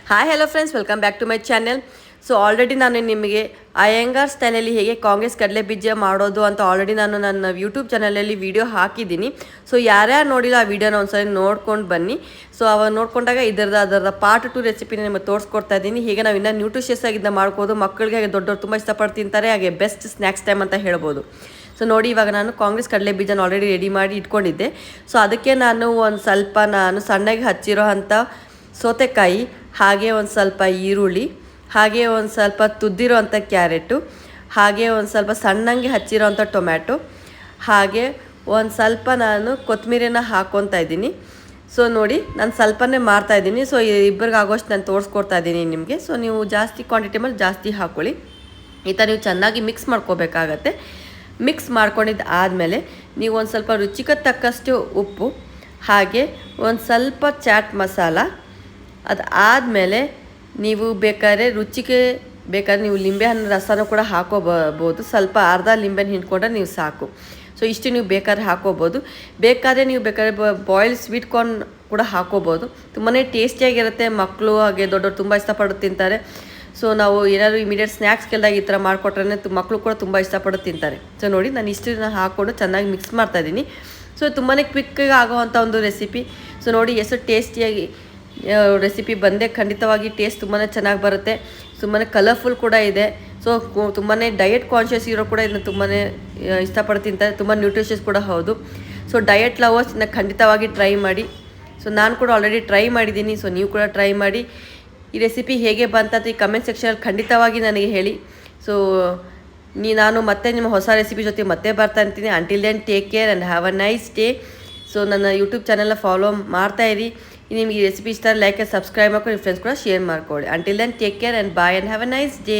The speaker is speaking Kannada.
Hi hello friends, welcome back to my channel. So already ನಾನು ನಿಮಗೆ ಅಯ್ಯಂಗಾರ್ ಸ್ಟೈಲಲ್ಲಿ ಹೇಗೆ ಕಾಂಗ್ರೆಸ್ ಕಡಲೆ ಬೀಜ ಮಾಡೋದು ಅಂತ ಆಲ್ರೆಡಿ ನಾನು ನನ್ನ ಯೂಟ್ಯೂಬ್ ಚಾನಲಲ್ಲಿ ವೀಡಿಯೋ ಹಾಕಿದ್ದೀನಿ. ಸೊ ಯಾರ್ಯಾರು ನೋಡಿಲ್ಲ ಆ ವೀಡಿಯೋನ ಒಂದ್ಸರಿ ನೋಡ್ಕೊಂಡು ಬನ್ನಿ. ಸೊ ಅವಾಗ ನೋಡ್ಕೊಂಡಾಗ ಅದರದ ಪಾರ್ಟ್ 2 ರೆಸಿಪಿನ ನಿಮಗೆ ತೋರಿಸ್ಕೊಡ್ತಾ ಇದ್ದೀನಿ. ಹೀಗೆ ನಾವು ಇನ್ನೂ ನ್ಯೂಟ್ರಿಷಿಯಸ್ ಆಗಿದ್ದ ಮಾಡ್ಬೋದು, ಮಕ್ಕಳಿಗೆ ಹಾಗೆ ದೊಡ್ಡವ್ರು ತುಂಬ ಇಷ್ಟಪಟ್ಟು ತಿಂತಾರೆ, ಹಾಗೆ ಬೆಸ್ಟ್ ಸ್ನ್ಯಾಕ್ಸ್ ಟೈಮ್ ಅಂತ ಹೇಳ್ಬೋದು. ಸೊ ನೋಡಿ, ಇವಾಗ ನಾನು ಕಾಂಗ್ರೆಸ್ ಕಡಲೆ ಬೀಜನ ಆಲ್ರೆಡಿ ರೆಡಿ ಮಾಡಿ ಇಟ್ಕೊಂಡಿದ್ದೆ. ಸೊ ಅದಕ್ಕೆ ನಾನು ಒಂದು ಸ್ವಲ್ಪ ಸಣ್ಣಗೆ ಹಚ್ಚಿರೋ ಅಂಥ ಸೌತೆಕಾಯಿ, ಹಾಗೆ ಒಂದು ಸ್ವಲ್ಪ ಈರುಳ್ಳಿ, ಹಾಗೆ ಒಂದು ಸ್ವಲ್ಪ ತುದ್ದಿರೋ ಅಂಥ ಕ್ಯಾರೆಟು, ಹಾಗೆ ಒಂದು ಸ್ವಲ್ಪ ಸಣ್ಣಂಗೆ ಹಚ್ಚಿರೋ ಅಂಥ ಟೊಮ್ಯಾಟೊ, ಹಾಗೆ ಒಂದು ಸ್ವಲ್ಪ ನಾನು ಕೊತ್ತಂಬರಿನ ಹಾಕ್ಕೊತಾ ಇದ್ದೀನಿ. ಸೊ ನೋಡಿ, ನಾನು ಸ್ವಲ್ಪನೇ ಮಾಡ್ತಾಯಿದ್ದೀನಿ. ಸೊ ಇಬ್ಬರಿಗೆ ಆಗೋಷ್ಟು ನಾನು ತೋರಿಸ್ಕೊಡ್ತಾ ಇದ್ದೀನಿ ನಿಮಗೆ. ಸೊ ನೀವು ಜಾಸ್ತಿ ಕ್ವಾಂಟಿಟಿ ಮೇಲೆ ಜಾಸ್ತಿ ಹಾಕ್ಕೊಳ್ಳಿ. ಈ ಥರ ನೀವು ಚೆನ್ನಾಗಿ ಮಿಕ್ಸ್ ಮಾಡ್ಕೋಬೇಕಾಗತ್ತೆ. ಮಿಕ್ಸ್ ಮಾಡ್ಕೊಂಡಿದ್ದು ಆದಮೇಲೆ ನೀವು ಒಂದು ಸ್ವಲ್ಪ ರುಚಿಗೆ ತಕ್ಕಷ್ಟು ಉಪ್ಪು, ಹಾಗೆ ಒಂದು ಸ್ವಲ್ಪ ಚಾಟ್ ಮಸಾಲ, ಅದು ಆದಮೇಲೆ ನೀವು ಬೇಕಾದ್ರೆ ರುಚಿಗೆ ನೀವು ಲಿಂಬೆಹಣ್ಣು ರಸನೂ ಕೂಡ ಹಾಕೋಬೋದು. ಸ್ವಲ್ಪ ಅರ್ಧ ಲಿಂಬೆಹಣ್ಣು ಹಿಂಡ್ಕೊಂಡ್ರೆ ನೀವು ಸಾಕು. ಸೊ ಇಷ್ಟು ನೀವು ಬೇಕಾದ್ರೆ ಹಾಕೋಬೋದು. ನೀವು ಬೇಕಾದ್ರೆ ಬಾಯ್ಲ್ ಸ್ವೀಟ್ ಕಾರ್ನ್ ಕೂಡ ಹಾಕೋಬೋದು. ತುಂಬಾ ಟೇಸ್ಟಿಯಾಗಿರುತ್ತೆ. ಮಕ್ಕಳು ಹಾಗೆ ದೊಡ್ಡವರು ತುಂಬ ಇಷ್ಟಪಟ್ಟು ತಿಂತಾರೆ. ಸೊ ನಾವು ಏನಾದರೂ ಇಮಿಡಿಯೇಟ್ ಸ್ನ್ಯಾಕ್ಸ್ಗೆಲ್ದಾಗ ಈ ಥರ ಮಾಡಿಕೊಟ್ರೆ ಮಕ್ಕಳು ಕೂಡ ತುಂಬ ಇಷ್ಟಪಟ್ಟು ತಿಂತಾರೆ. ಸೊ ನೋಡಿ, ನಾನು ಇಷ್ಟನ್ನ ಹಾಕ್ಕೊಂಡು ಚೆನ್ನಾಗಿ ಮಿಕ್ಸ್ ಮಾಡ್ತಾಯಿದ್ದೀನಿ. ಸೊ ತುಂಬಾ ಕ್ವಿಕ್ಕಾಗಿ ಆಗೋವಂಥ ಒಂದು ರೆಸಿಪಿ. ಸೊ ನೋಡಿ ಎಷ್ಟು ಟೇಸ್ಟಿಯಾಗಿ ರೆಸಿಪಿ ಬಂದೆ. ಖಂಡಿತವಾಗಿ ಟೇಸ್ಟ್ ತುಂಬಾ ಚೆನ್ನಾಗಿ ಬರುತ್ತೆ. ತುಂಬಾ ಕಲರ್ಫುಲ್ ಕೂಡ ಇದೆ. ಸೊ ತುಂಬಾ ಡಯಟ್ ಕಾನ್ಷಿಯಸ್ ಇರೋ ಕೂಡ ಇದನ್ನ ತುಂಬಾ ಇಷ್ಟಪಟ್ಟು ತಿಂತಾರೆ. ತುಂಬ ನ್ಯೂಟ್ರಿಷಿಯಸ್ ಕೂಡ ಹೌದು. ಸೊ ಡಯಟ್ ಲವರ್ಸ್ ಇದನ್ನ ಖಂಡಿತವಾಗಿ ಟ್ರೈ ಮಾಡಿ. ಸೊ ನಾನು ಕೂಡ ಆಲ್ರೆಡಿ ಟ್ರೈ ಮಾಡಿದ್ದೀನಿ. ಸೊ ನೀವು ಕೂಡ ಟ್ರೈ ಮಾಡಿ. ಈ ರೆಸಿಪಿ ಹೇಗೆ ಬಂತಂತ ಈ ಕಮೆಂಟ್ ಸೆಕ್ಷನಲ್ಲಿ ಖಂಡಿತವಾಗಿ ನನಗೆ ಹೇಳಿ. ಸೊ ನಾನು ಮತ್ತೆ ನಿಮ್ಮ ಹೊಸ ರೆಸಿಪಿ ಜೊತೆ ಮತ್ತೆ ಬರ್ತಾ ಇರ್ತೀನಿ. Until then take care and have a nice day. So ನನ್ನ ಯೂಟ್ಯೂಬ್ ಚಾನಲ್ನ ಫಾಲೋ ಮಾಡ್ತಾಯಿರಿ. ನಿಮಗೆ ಈ ರೆಸಿಪಿ ಇಷ್ಟ ಲೈಕ್ ಆ್ಯಂಡ್ ಸಬ್ಸ್ಕ್ರೈಬ್ ಮಾಡ್ಕೊಂಡು ನಿಮ್ಮ ಫ್ರೆಂಡ್ಸ್ ಕೂಡ ಶೇರ್ ಮಾಡ್ಕೊಳ್ಳಿ. Until then take care and bye and have a nice day.